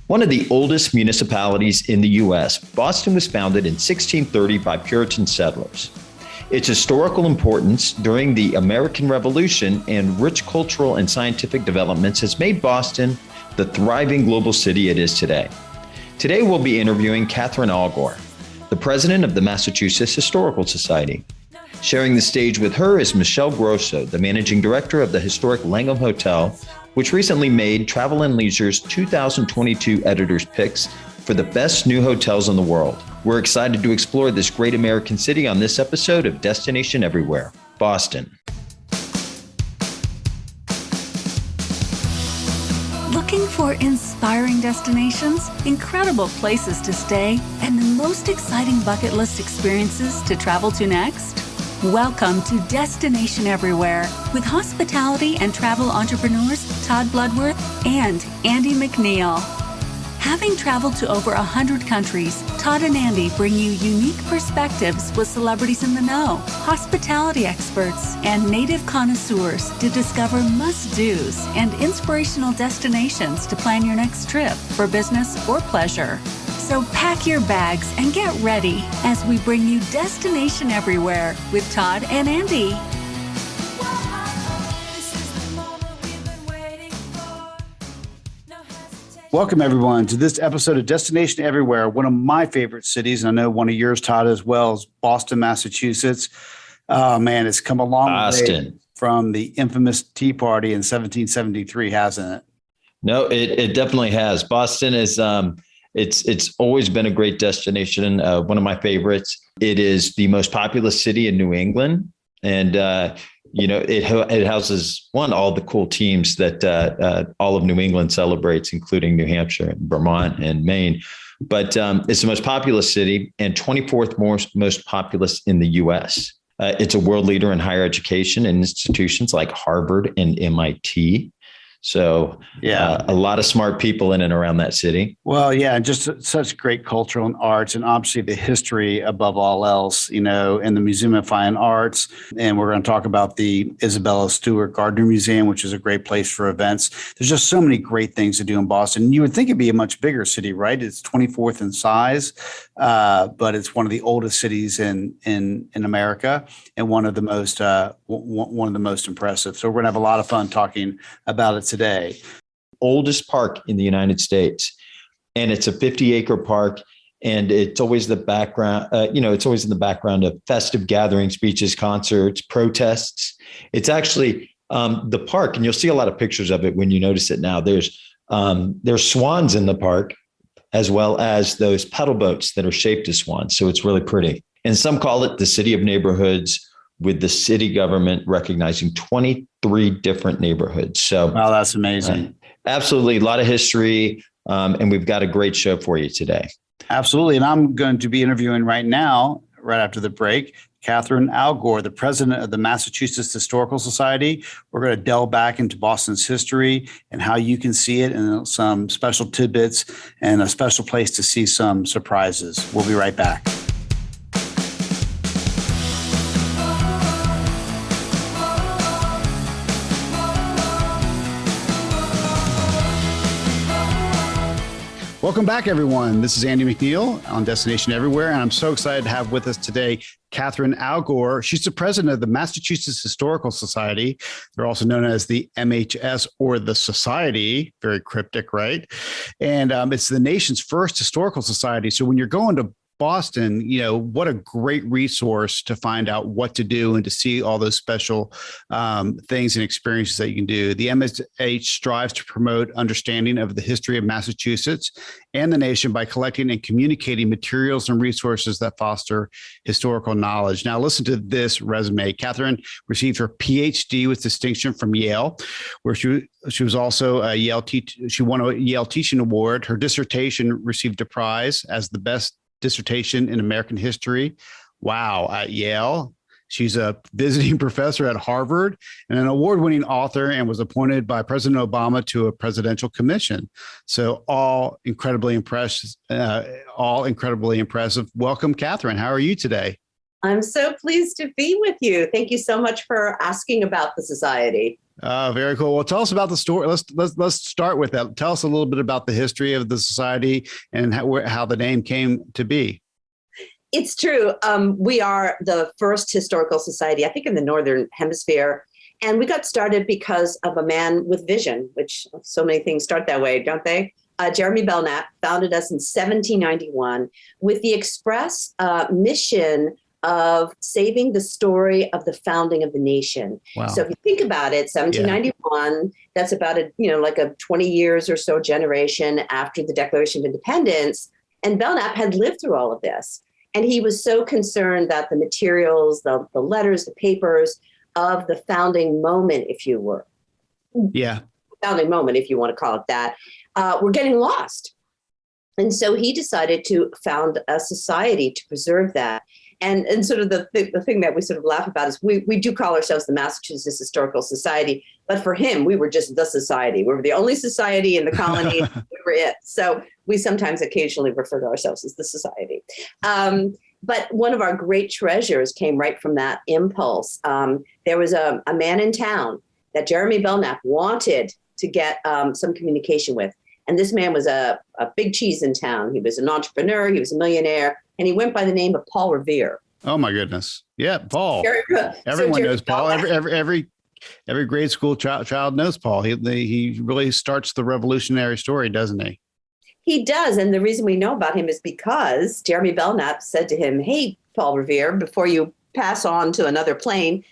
One of the oldest municipalities in the U.S., Boston was founded in 1630 by Puritan settlers. Its historical importance during the American Revolution and rich cultural and scientific developments has made Boston the thriving global city it is today. Today, we'll be interviewing Catherine Allgor, the president of the Massachusetts Historical Society. Sharing the stage with her is Michele Gross, the managing director of the historic Langham Hotel, which recently made Travel + Leisure's 2022 editors' picks for the best new hotels in the world. We're excited to explore this great American city on this episode of Destination Everywhere, Boston. Looking for inspiring destinations, incredible places to stay, and the most exciting bucket list experiences to travel to next? Welcome to Destination Everywhere with hospitality and travel entrepreneurs Todd Bludworth and Andy McNeill. Having traveled to over 100 countries, Todd and Andy bring you unique perspectives with celebrities in the know, hospitality experts, and native connoisseurs to discover must-dos and inspirational destinations to plan your next trip for business or pleasure. So pack your bags and get ready as we bring you Destination Everywhere with Todd and Andy. Welcome, everyone, to this episode of Destination Everywhere, one of my favorite cities, and I know one of yours, Todd, as well, is Boston, Massachusetts. Oh, man, it's come a long way from the infamous Tea Party in 1773, hasn't it? No, it definitely has. Boston is it's always been a great destination, one of my favorites. It is the most populous city in New England, and it houses all the cool teams that all of New England celebrates, including New Hampshire, and Vermont, and Maine. But it's the most populous city and 24th most populous in the U.S. It's a world leader in higher education and institutions like Harvard and MIT. So a lot of smart people in and around that city. Well, yeah, just such great cultural and arts, and obviously the history above all else, and the Museum of Fine Arts. And we're going to talk about the Isabella Stewart Gardner Museum, which is a great place for events. There's just so many great things to do in Boston. You would think it'd be a much bigger city, right? It's 24th in size, but it's one of the oldest cities in America and one of the most impressive. So we're going to have a lot of fun talking about it today. Oldest park in the United States, and it's a 50-acre park, and it's always the background. It's always in the background of festive gatherings, speeches, concerts, protests. It's actually the park, and you'll see a lot of pictures of it when you notice it now. There's swans in the park, as well as those pedal boats that are shaped as swans. So it's really pretty. And some call it the city of neighborhoods, with the city government recognizing 23 different neighborhoods. So, wow, that's amazing. Absolutely. A lot of history. And we've got a great show for you today. Absolutely. And I'm going to be interviewing right now, right after the break, Catherine Allgor, the president of the Massachusetts Historical Society. We're going to delve back into Boston's history and how you can see it, and some special tidbits and a special place to see some surprises. We'll be right back. Welcome back, everyone. This is Andy McNeill on Destination Everywhere, and I'm so excited to have with us today Catherine Allgor. She's the president of the Massachusetts Historical Society. They're also known as the MHS, or the Society. Very cryptic, right? And it's the nation's first historical society. So when you're going to Boston, what a great resource to find out what to do and to see all those special things and experiences that you can do. The MSH strives to promote understanding of the history of Massachusetts and the nation by collecting and communicating materials and resources that foster historical knowledge. Now, listen to this resume. Catherine received her PhD with distinction from Yale, where she was also a she won a Yale Teaching Award. Her dissertation received a prize as the best dissertation in American history. Wow, at Yale. She's a visiting professor at Harvard and an award-winning author, and was appointed by President Obama to a presidential commission. So all incredibly impressive. Welcome, Catherine. How are you today? I'm so pleased to be with you. Thank you so much for asking about the society. Very cool. Well, tell us about the story. Let's start with that. Tell us a little bit about the history of the society and how the name came to be. It's true. We are the first historical society, I think, in the Northern Hemisphere. And we got started because of a man with vision, which so many things start that way, don't they? Jeremy Belknap founded us in 1791 with the express mission of saving the story of the founding of the nation. Wow. So if you think about it, 1791, that's about like a 20 years or so generation after the Declaration of Independence. And Belknap had lived through all of this. And he was so concerned that the materials, the letters, the papers of the founding moment, if you were. Yeah. Founding moment, if you want to call it that, were getting lost. And so he decided to found a society to preserve that. And sort of the thing that we sort of laugh about is we do call ourselves the Massachusetts Historical Society, but for him, we were just the society. We were the only society in the colony. We were it. So we sometimes occasionally refer to ourselves as the society. But one of our great treasures came right from that impulse. There was a man in town that Jeremy Belknap wanted to get some communication with. And this man was a big cheese in town. He was an entrepreneur. He was a millionaire. And he went by the name of Paul Revere. Oh, my goodness. Yeah, Paul. Everyone knows Paul. Every grade school child knows Paul. He really starts the revolutionary story, doesn't he? He does. And the reason we know about him is because Jeremy Belknap said to him, "Hey, Paul Revere, before you pass on to another plane,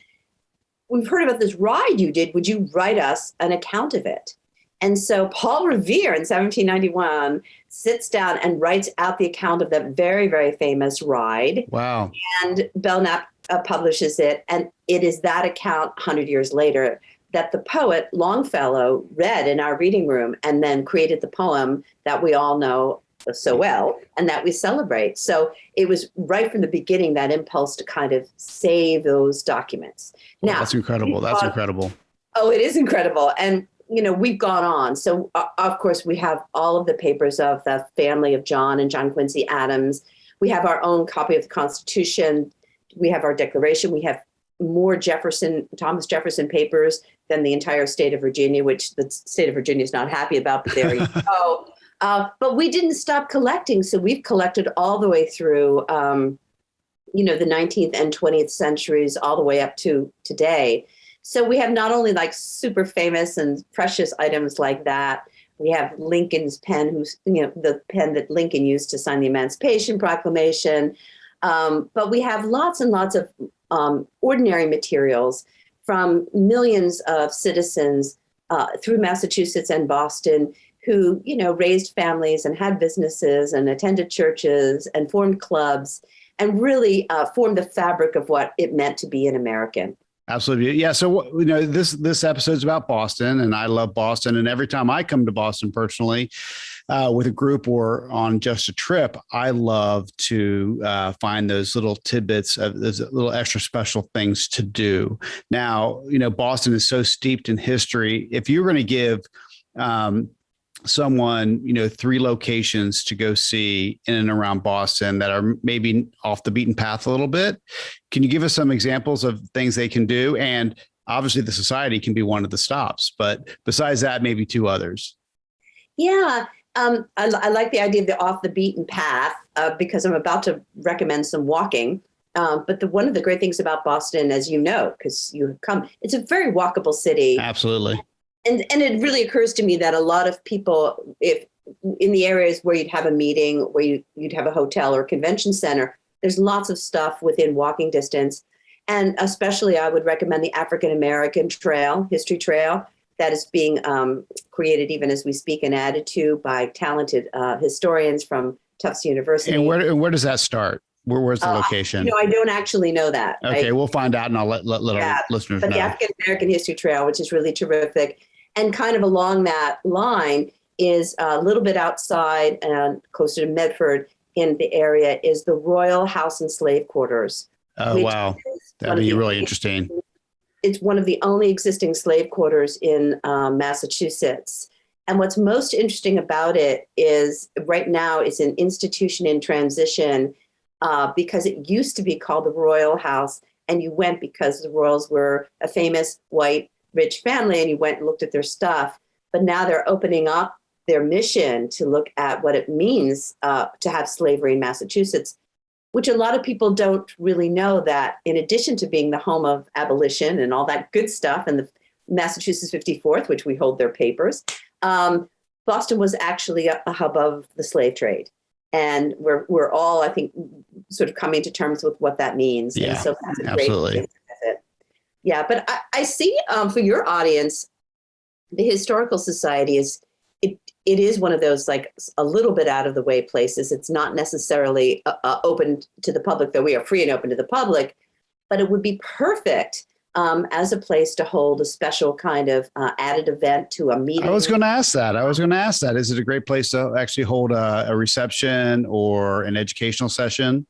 we've heard about this ride you did. Would you write us an account of it?" And so Paul Revere in 1791 sits down and writes out the account of that very, very famous ride. Wow. And Belknap publishes it. And it is that account 100 years later that the poet Longfellow read in our reading room and then created the poem that we all know so well and that we celebrate. So it was right from the beginning, that impulse to kind of save those documents. Well, now, that's incredible. That's incredible. Oh, it is incredible. And we've gone on. So, of course, we have all of the papers of the family of John and John Quincy Adams. We have our own copy of the Constitution. We have our Declaration. We have more Thomas Jefferson papers than the entire state of Virginia, which the state of Virginia is not happy about, but there you go. But we didn't stop collecting. So we've collected all the way through, the 19th and 20th centuries, all the way up to today. So we have not only like super famous and precious items like that. We have Lincoln's pen, the pen that Lincoln used to sign the Emancipation Proclamation. But we have lots and lots of ordinary materials from millions of citizens through Massachusetts and Boston who, raised families and had businesses and attended churches and formed clubs and really formed the fabric of what it meant to be an American. Absolutely. Yeah. So, this episode's about Boston, and I love Boston. And every time I come to Boston personally with a group or on just a trip, I love to find those little tidbits of those little extra special things to do. Now, Boston is so steeped in history. If you're going to give someone, 3 locations to go see in and around Boston that are maybe off the beaten path a little bit, can you give us some examples of things they can do? And obviously the society can be one of the stops, but besides that, maybe 2 others. Yeah. I like the idea of the off the beaten path because I'm about to recommend some walking. But one of the great things about Boston, as you know, because you have come, it's a very walkable city. Absolutely. And it really occurs to me that a lot of people, if in the areas where you'd have a meeting, where you'd have a hotel or convention center, there's lots of stuff within walking distance. And especially I would recommend the African American Trail, History Trail, that is being created even as we speak and added to by talented historians from Tufts University. And where does that start? Where's the location? I don't actually know that. Okay, we'll find out and I'll let our listeners know. But the African American History Trail, which is really terrific. And kind of along that line is a little bit outside and closer to Medford in the area is the Royal House and Slave Quarters. Oh, wow. That'd be really interesting. It's one of the only existing slave quarters in Massachusetts. And what's most interesting about it is right now it's an institution in transition because it used to be called the Royal House. And you went because the Royals were a famous white rich family and you went and looked at their stuff, but now they're opening up their mission to look at what it means to have slavery in Massachusetts, which a lot of people don't really know, that in addition to being the home of abolition and all that good stuff, and the Massachusetts 54th, which we hold their papers, Boston was actually a hub of the slave trade. And we're all, I think, sort of coming to terms with what that means. Yeah, and so that's a absolutely. great visit. Yeah, but I see for your audience, the Historical Society it is one of those like a little bit out of the way places. It's not necessarily open to the public, though we are free and open to the public, but it would be perfect as a place to hold a special kind of added event to a meeting. I was going to ask that. Is it a great place to actually hold a reception or an educational session?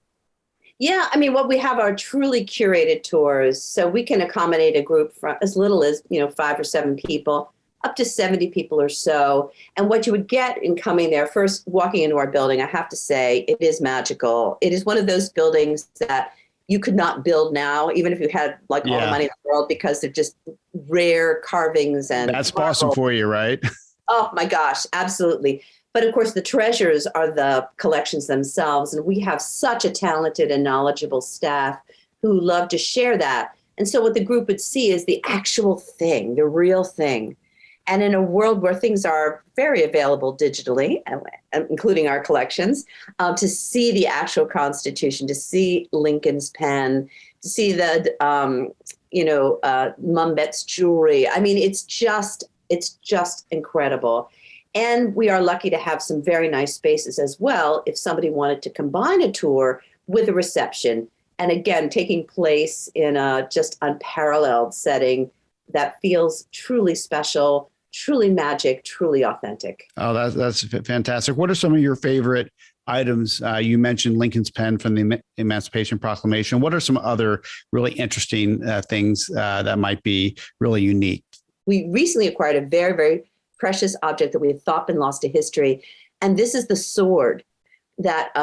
Yeah, I mean, what we have are truly curated tours, so we can accommodate a group from as little as 5 or 7 people, up to 70 people or so. And what you would get in coming there, first walking into our building, I have to say, it is magical. It is one of those buildings that you could not build now, even if you had all the money in the world, because they're just rare carvings. And that's Boston for you, right? Oh my gosh, absolutely. But of course, the treasures are the collections themselves. And we have such a talented and knowledgeable staff who love to share that. And so what the group would see is the actual thing, the real thing. And in a world where things are very available digitally, including our collections, to see the actual Constitution, to see Lincoln's pen, to see the, Mumbet's jewelry. I mean, it's just incredible. And we are lucky to have some very nice spaces as well if somebody wanted to combine a tour with a reception. And again, taking place in a just unparalleled setting that feels truly special, truly magic, truly authentic. Oh, that's fantastic. What are some of your favorite items? You mentioned Lincoln's pen from the Emancipation Proclamation. What are some other really interesting things that might be really unique? We recently acquired a very, very precious object that we had thought been lost to history. And this is the sword that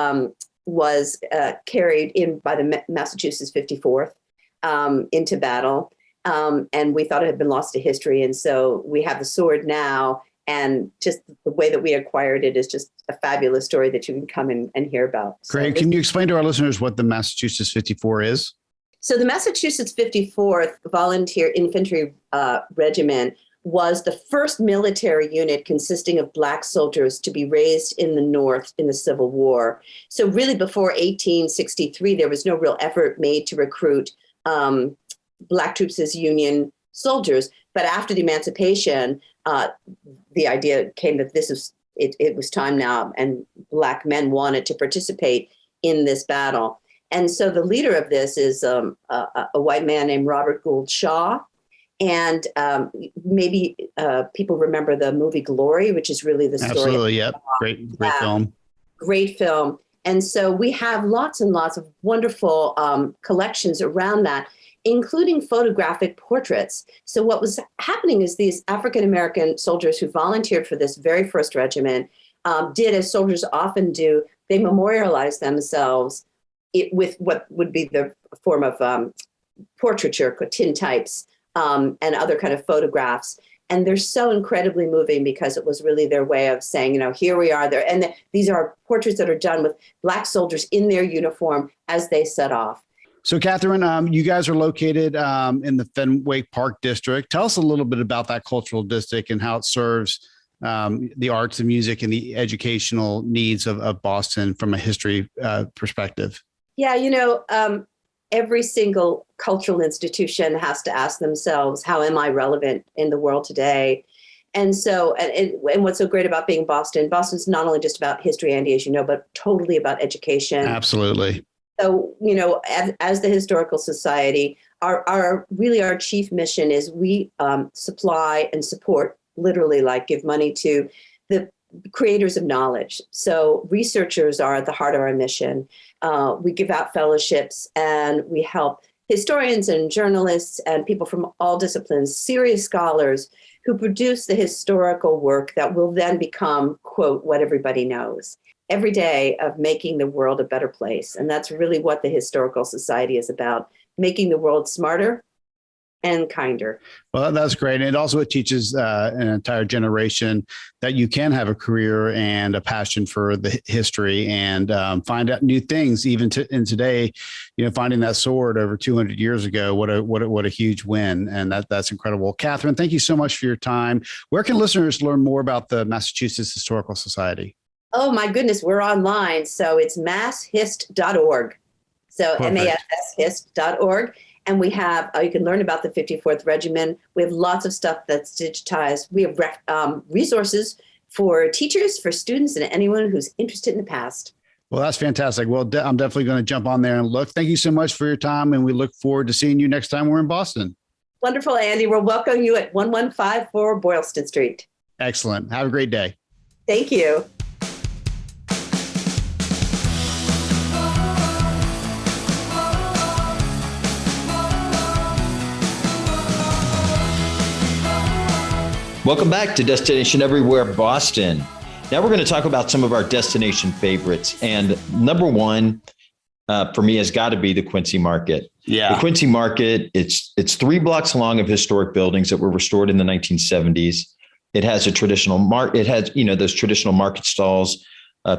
was carried in by the Massachusetts 54th into battle. And we thought it had been lost to history. And so we have the sword now. And just the way that we acquired it is just a fabulous story that you can come and hear about. Great. Can you explain to our listeners what the Massachusetts 54 is? So the Massachusetts 54th Volunteer Infantry Regiment was the first military unit consisting of Black soldiers to be raised in the North in the Civil War. So really before 1863, there was no real effort made to recruit Black troops as Union soldiers. But after the emancipation, the idea came that it was time now, and Black men wanted to participate in this battle. And so the leader of this is a white man named Robert Gould Shaw. And maybe people remember the movie Glory, which is really the story. Absolutely, yep. Great film. Great film. And so we have lots and lots of wonderful collections around that, including photographic portraits. So what was happening is these African-American soldiers who volunteered for this very first regiment did, as soldiers often do, they memorialized themselves with what would be the form of portraiture, tintypes, and other kind of photographs. And they're so incredibly moving because it was really their way of saying, here we are there. And these are portraits that are done with Black soldiers in their uniform as they set off. So, Catherine, you guys are located in the Fenway Park District. Tell us a little bit about that cultural district and how it serves the arts and music and the educational needs of Boston from a history perspective. Yeah, every single cultural institution has to ask themselves, how am I relevant in the world today? And so, and what's so great about being Boston's not only just about history, Andy, as you know, but totally about education. Absolutely. So, as the Historical Society, our chief mission is we supply and support, literally like give money to the creators of knowledge. So researchers are at the heart of our mission. We give out fellowships and we help historians and journalists and people from all disciplines, serious scholars who produce the historical work that will then become, quote, what everybody knows. Every day of making the world a better place. And that's really what the Historical Society is about, making the world smarter, and kinder. Well, that's great. And it teaches an entire generation that you can have a career and a passion for the history and find out new things. Even in today, finding that sword over 200 years ago, what a huge win. And that's incredible. Catherine, thank you so much for your time. Where can listeners learn more about the Massachusetts Historical Society? Oh, my goodness. We're online. So it's masshist.org. So masshist.org. And we have, you can learn about the 54th Regiment. We have lots of stuff that's digitized. We have resources for teachers, for students, and anyone who's interested in the past. Well, that's fantastic. Well, I'm definitely going to jump on there and look. Thank you so much for your time. And we look forward to seeing you next time we're in Boston. Wonderful, Andy. We'll welcome you at 1154 Boylston Street. Excellent. Have a great day. Thank you. Welcome back to Destination Everywhere Boston. Now we're going to talk about some of our destination favorites. And number one for me has got to be the Quincy Market. Yeah. The Quincy Market, it's 3 blocks long of historic buildings that were restored in the 1970s. It has a traditional market. It has, those traditional market stalls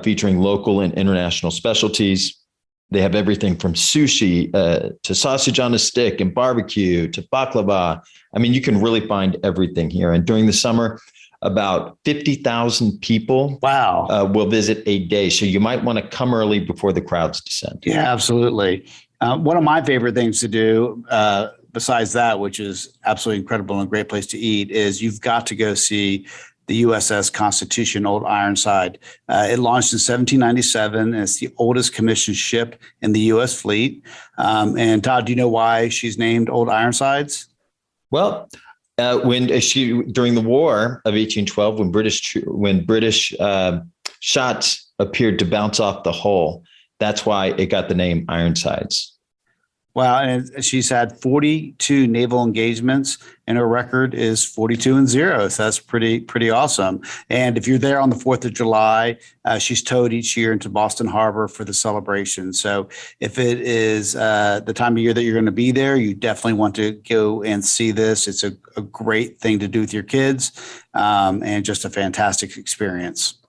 featuring local and international specialties. They have everything from sushi to sausage on a stick and barbecue to baklava. I mean, you can really find everything here. And during the summer, about 50,000 people will visit a day. So you might want to come early before the crowds descend. Yeah, absolutely. One of my favorite things to do, besides that, which is absolutely incredible and a great place to eat, is you've got to go see the USS Constitution, Old Ironside. It launched in 1797. And it's the oldest commissioned ship in the U.S. fleet. And Todd, do you know why she's named Old Ironsides? Well, during the War of 1812, when British shots appeared to bounce off the hull, that's why it got the name Ironsides. Wow. And she's had 42 naval engagements and her record is 42-0. So that's pretty awesome. And if you're there on the 4th of July, she's towed each year into Boston Harbor for the celebration. So if it is the time of year that you're going to be there, you definitely want to go and see this. It's a great thing to do with your kids and just a fantastic experience.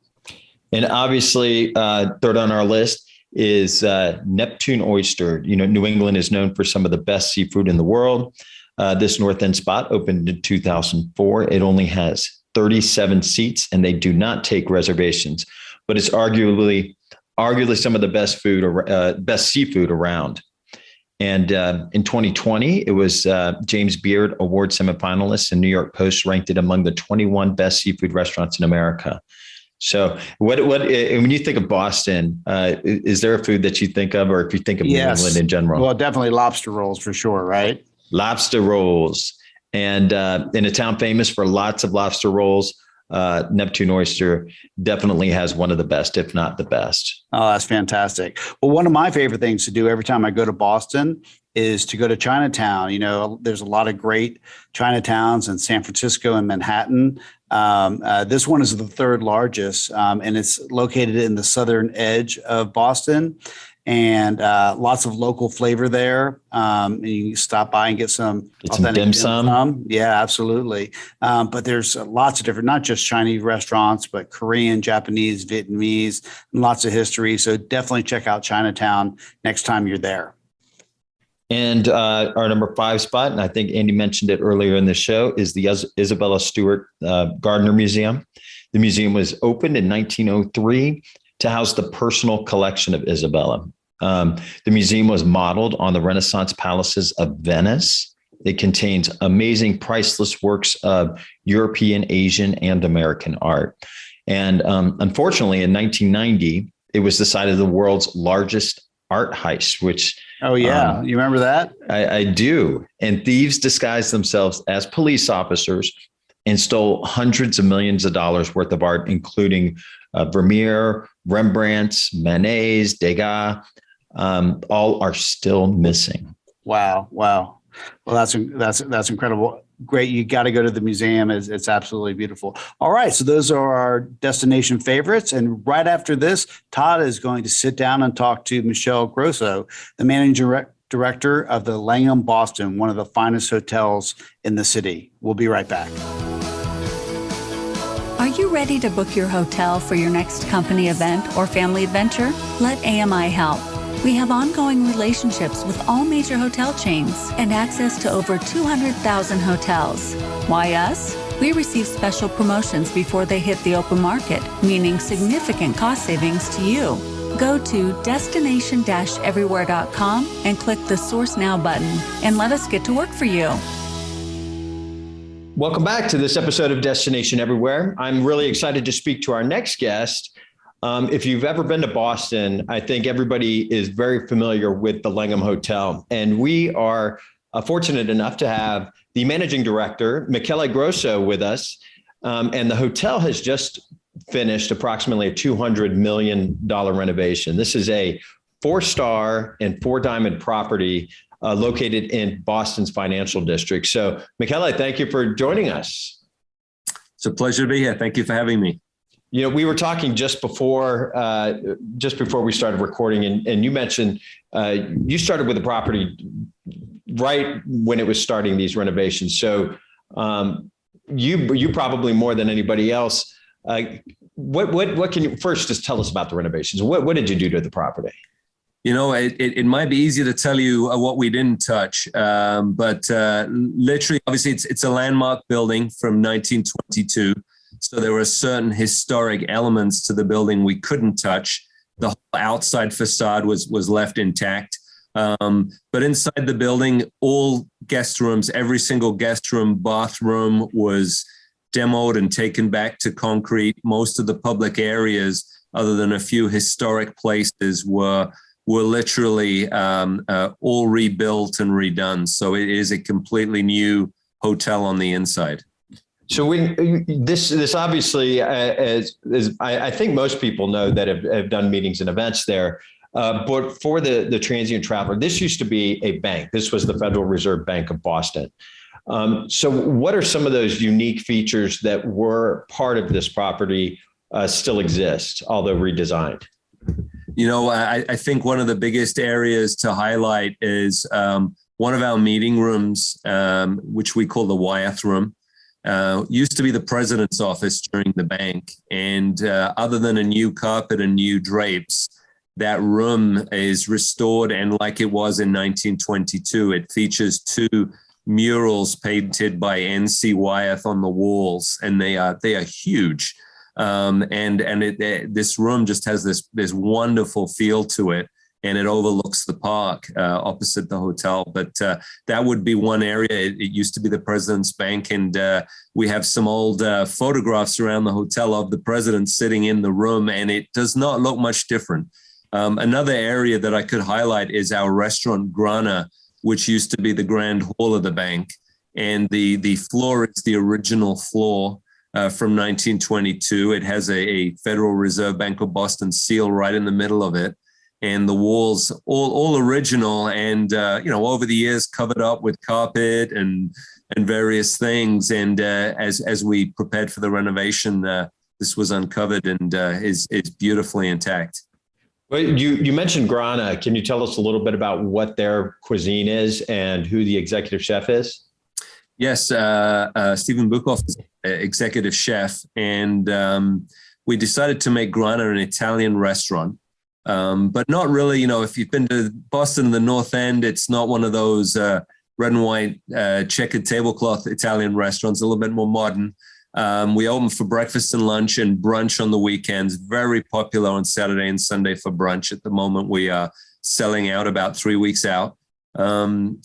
And obviously, third on our list is Neptune oyster. New England is known for some of the best seafood in the world. This North End spot opened in 2004. It only has 37 seats and they do not take reservations, but it's arguably some of the best seafood around. And in 2020, it was James Beard Award semifinalists, and New York Post ranked it among the 21 best seafood restaurants in America. So when you think of Boston, is there a food that you think of, or if you think of New England in general? Well, definitely lobster rolls for sure, right? Lobster rolls. And in a town famous for lots of lobster rolls, Neptune oyster definitely has one of the best, if not the best. Oh, that's fantastic. Well, one of my favorite things to do every time I go to Boston is to go to Chinatown. There's a lot of great Chinatowns in San Francisco and Manhattan. This one is the third largest, and it's located in the southern edge of Boston, and lots of local flavor there. And you can stop by and get some authentic dim sum. Yeah, absolutely. But there's lots of different, not just Chinese restaurants, but Korean, Japanese, Vietnamese, and lots of history. So definitely check out Chinatown next time you're there. And our number 5 spot, and I think Andy mentioned it earlier in the show, is the Isabella Stewart Gardner Museum. The museum was opened in 1903 to house the personal collection of Isabella. The museum was modeled on the Renaissance palaces of Venice. It contains amazing, priceless works of European, Asian, and American art. And unfortunately, in 1990, it was the site of the world's largest art heist, which... Oh, yeah. You remember that? I do. And thieves disguised themselves as police officers and stole hundreds of millions of dollars worth of art, including Vermeer, Rembrandt's, Manet's, Degas. All are still missing. Wow. Well, that's incredible. Great. You got to go to the museum. It's absolutely beautiful. All right. So those are our destination favorites. And right after this, Todd is going to sit down and talk to Michele Gross, the managing director of the Langham Boston, one of the finest hotels in the city. We'll be right back. Are you ready to book your hotel for your next company event or family adventure? Let AMI help. We have ongoing relationships with all major hotel chains and access to over 200,000 hotels. Why us? We receive special promotions before they hit the open market, meaning significant cost savings to you. Go to destination-everywhere.com and click the Source Now button and let us get to work for you. Welcome back to this episode of Destination Everywhere. I'm really excited to speak to our next guest. If you've ever been to Boston, I think everybody is very familiar with the Langham Hotel. And we are fortunate enough to have the managing director, Michele Gross, with us. And the hotel has just finished approximately a $200 million renovation. This is a 4-star and 4-diamond property located in Boston's financial district. So, Michele, thank you for joining us. It's a pleasure to be here. Thank you for having me. You know, we were talking just before we started recording, and you mentioned you started with the property right when it was starting these renovations. So you probably more than anybody else. What can you first just tell us about the renovations? What did you do to the property? You know, it might be easier to tell you what we didn't touch, but literally, obviously, it's a landmark building from 1922. So there were certain historic elements to the building we couldn't touch. The whole outside facade was left intact. But inside the building, all guest rooms, every single guest room, bathroom was demoed and taken back to concrete. Most of the public areas, other than a few historic places, were literally all rebuilt and redone. So it is a completely new hotel on the inside. So this obviously, as I think most people know that have done meetings and events there, but for the transient traveler, this used to be a bank. This was the Federal Reserve Bank of Boston. So what are some of those unique features that were part of this property still exist, although redesigned? You know, I think one of the biggest areas to highlight is one of our meeting rooms, which we call the Wyeth Room. Used to be the president's office during the bank. And other than a new carpet and new drapes, that room is restored. And like it was in 1922, it features 2 murals painted by N.C. Wyeth on the walls, and they are huge. This room just has this wonderful feel to it. And it overlooks the park opposite the hotel. But that would be one area. It used to be the President's Bank, and we have some old photographs around the hotel of the president sitting in the room, and it does not look much different. Another area that I could highlight is our restaurant Grana, which used to be the grand hall of the bank. And the floor is the original floor from 1922. It has a Federal Reserve Bank of Boston seal right in the middle of it. And the walls, all original, and over the years covered up with carpet and various things. And as we prepared for the renovation, this was uncovered and is beautifully intact. Well, you mentioned Grana. Can you tell us a little bit about what their cuisine is and who the executive chef is? Yes, Stephen Bukoff is executive chef, and we decided to make Grana an Italian restaurant. But not really, if you've been to Boston, the North End, it's not one of those red and white checkered tablecloth Italian restaurants, a little bit more modern. We open for breakfast and lunch and brunch on the weekends, very popular on Saturday and Sunday for brunch. At the moment, we are selling out about 3 weeks out. Grana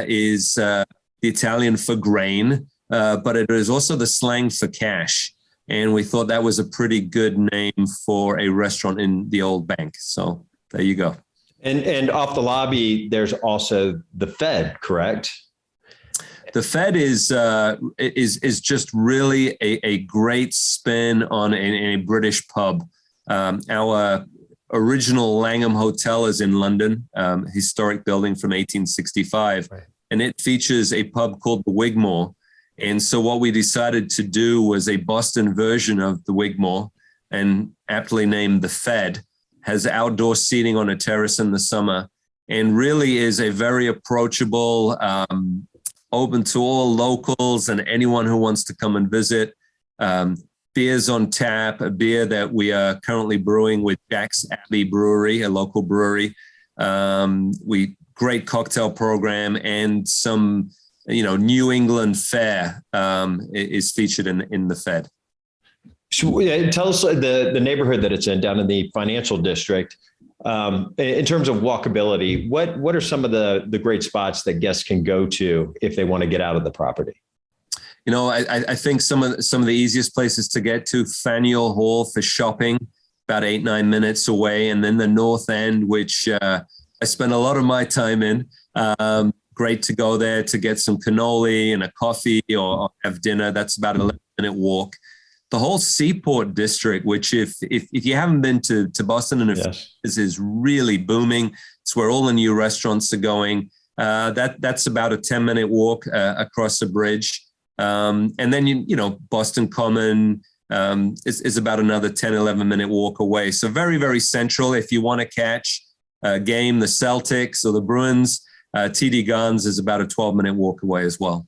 is the Italian for grain, but it is also the slang for cash. And we thought that was a pretty good name for a restaurant in the old bank. So there you go. And off the lobby, there's also the Fed, correct? The Fed is just really a great spin on a British pub. Our original Langham Hotel is in London, historic building from 1865, right. And it features a pub called the Wigmore. And so what we decided to do was a Boston version of the Wigmore, and aptly named the Fed, has outdoor seating on a terrace in the summer, and really is a very approachable, open to all locals and anyone who wants to come and visit. Beers on tap, a beer that we are currently brewing with Jack's Abbey Brewery, a local brewery. Great cocktail program, and some, New England fare is featured in the Fed. Tell us the neighborhood that it's in, down in the financial district. In terms of walkability, what are some of the great spots that guests can go to if they want to get out of the property? I think some of the easiest places to get to, Faneuil Hall for shopping, about 8-9 minutes away, and then the North End, which I spend a lot of my time in. Great to go there to get some cannoli and a coffee or have dinner. That's about an 11-minute walk. The whole Seaport district, which if you haven't been to Boston, and this is really booming. It's where all the new restaurants are going. That's about a 10-minute walk across a bridge. And then, Boston Common is about another 10, 11-minute walk away. So very, very central. If you want to catch a game, the Celtics or the Bruins, TD Garden is about a 12-minute walk away as well.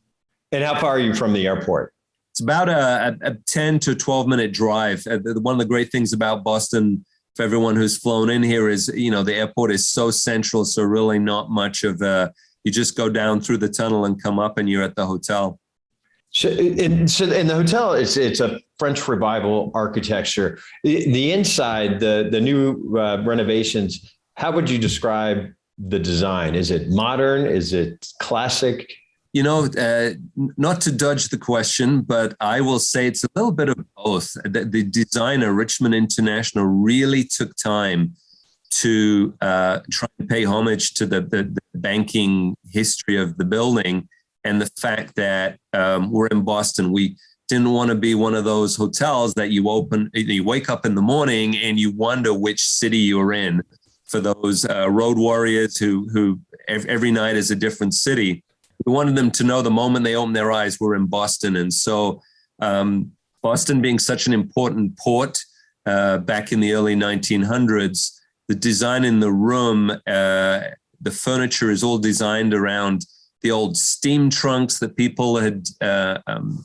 And how far are you from the airport? It's about a 10 to 12-minute drive. One of the great things about Boston, for everyone who's flown in here, is, the airport is so central. So really not much of you just go down through the tunnel and come up and you're at the hotel. So in the hotel, it's a French Revival architecture. The inside, the new renovations, how would you describe the design? Is it modern? Is it classic? Not to dodge the question, but I will say it's a little bit of both. The designer, Richmond International, really took time to try and pay homage to the banking history of the building. And the fact that we're in Boston, we didn't want to be one of those hotels that you wake up in the morning and you wonder which city you're in. For those road warriors who every night is a different city, we wanted them to know the moment they open their eyes, we're in Boston. And so Boston being such an important port back in the early 1900s, the design in the room, the furniture is all designed around the old steam trunks that people had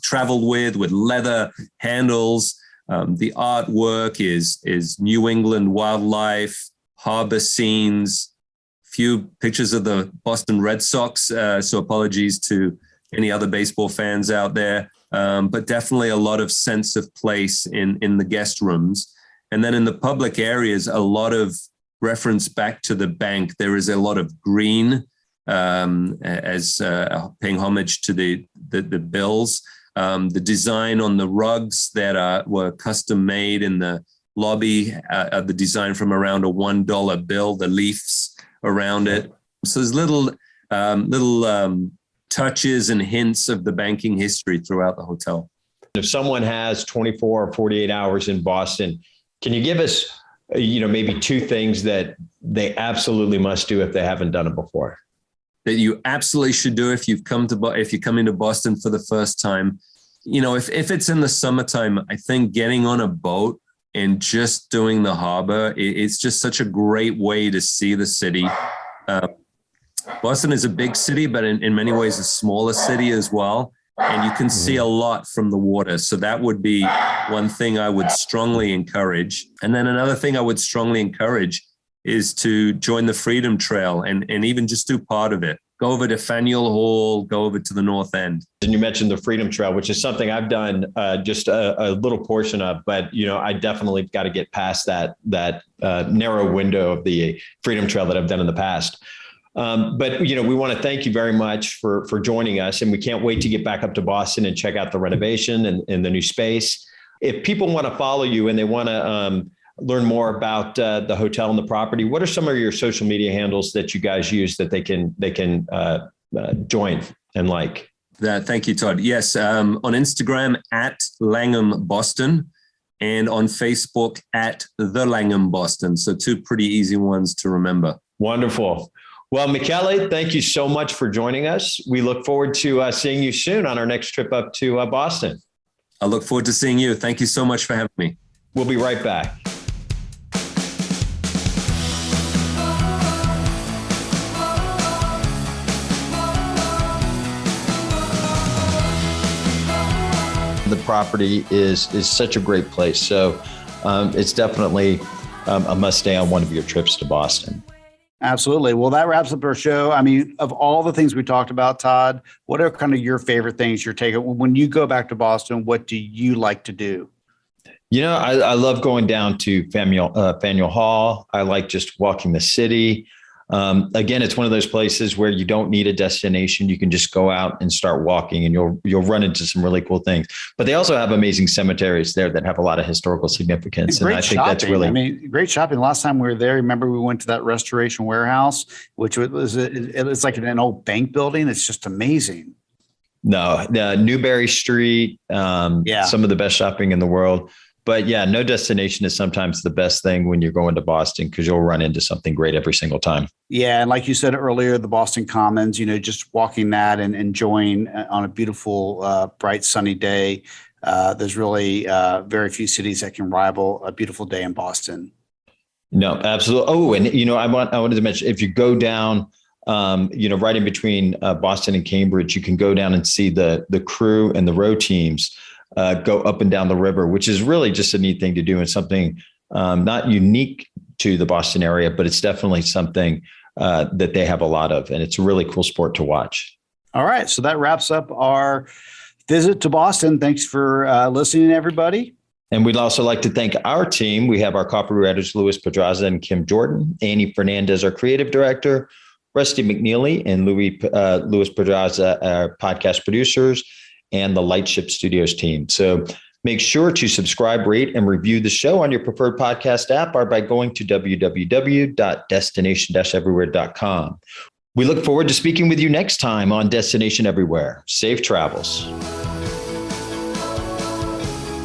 traveled with leather handles. The artwork is New England wildlife, harbor scenes, few pictures of the Boston Red Sox. So apologies to any other baseball fans out there, but definitely a lot of sense of place in the guest rooms. And then in the public areas, a lot of reference back to the bank. There is a lot of green, as paying homage to the bills. The design on the rugs that were custom made in the lobby, the design from around a $1 bill, the leaves around it. So there's little touches and hints of the banking history throughout the hotel. If someone has 24 or 48 hours in Boston, can you give us, maybe two things that they absolutely must do if they haven't done it before? That you absolutely should do if you come into Boston for the first time. If it's in the summertime, I think getting on a boat and just doing the harbor, it's just such a great way to see the city. Boston is a big city, but in many ways a smaller city as well. And you can see a lot from the water. So that would be one thing I would strongly encourage. And then another thing I would strongly encourage is to join the Freedom Trail and even just do part of it. Go over to Faneuil Hall, go over to the North End. And you mentioned the Freedom Trail, which is something I've done just a little portion of, but I definitely got to get past that narrow window of the Freedom Trail that I've done in the past. But we want to thank you very much for joining us, and we can't wait to get back up to Boston and check out the renovation and the new space. If people want to follow you and they want to learn more about the hotel and the property, what are some of your social media handles that you guys use that they can join and like? Thank you, Todd. Yes, on Instagram at Langham Boston, and on Facebook at The Langham Boston. So two pretty easy ones to remember. Wonderful. Well, Michele, thank you so much for joining us. We look forward to seeing you soon on our next trip up to Boston. I look forward to seeing you. Thank you so much for having me. We'll be right back. The property is such a great place. So it's definitely a must stay on one of your trips to Boston. Absolutely. Well, that wraps up our show. I mean, of all the things we talked about, Todd, what are kind of your favorite things you're taking? When you go back to Boston, what do you like to do? I love going down to Faneuil Hall. I like just walking the city. Again, it's one of those places where you don't need a destination. You can just go out and start walking, and you'll run into some really cool things. But they also have amazing cemeteries there that have a lot of historical significance. And I think that's really great shopping. Last time we were there, remember we went to that Restoration Warehouse, which it's like an old bank building. It's just amazing. No, Newberry Street, some of the best shopping in the world. But yeah, no destination is sometimes the best thing when you're going to Boston, because you'll run into something great every single time. Yeah. And like you said earlier, the Boston Commons, just walking that and enjoying on a beautiful, bright, sunny day. There's really very few cities that can rival a beautiful day in Boston. No, absolutely. Oh, and I wanted to mention, if you go down, right in between Boston and Cambridge, you can go down and see the crew and the row teams go up and down the river, which is really just a neat thing to do, and something not unique to the Boston area, but it's definitely something that they have a lot of, and it's a really cool sport to watch. All right. So that wraps up our visit to Boston. Thanks for listening, everybody. And we'd also like to thank our team. We have our copywriters, Louis Pedraza and Kim Jordan, Annie Fernandez, our creative director, Rusty McNeely and Louis Pedraza, our podcast producers, and the Lightship Studios team. So make sure to subscribe, rate, and review the show on your preferred podcast app or by going to www.destination-everywhere.com. We look forward to speaking with you next time on Destination Everywhere. Safe travels.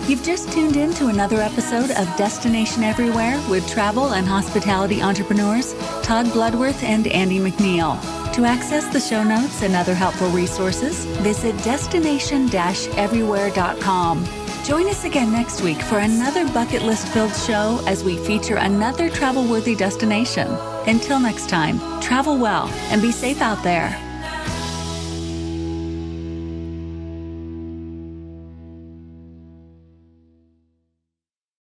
You've just tuned in to another episode of Destination Everywhere with travel and hospitality entrepreneurs Todd Bludworth and Andy McNeill. To access the show notes and other helpful resources, visit destination-everywhere.com. Join us again next week for another bucket list-filled show as we feature another travel-worthy destination. Until next time, travel well and be safe out there.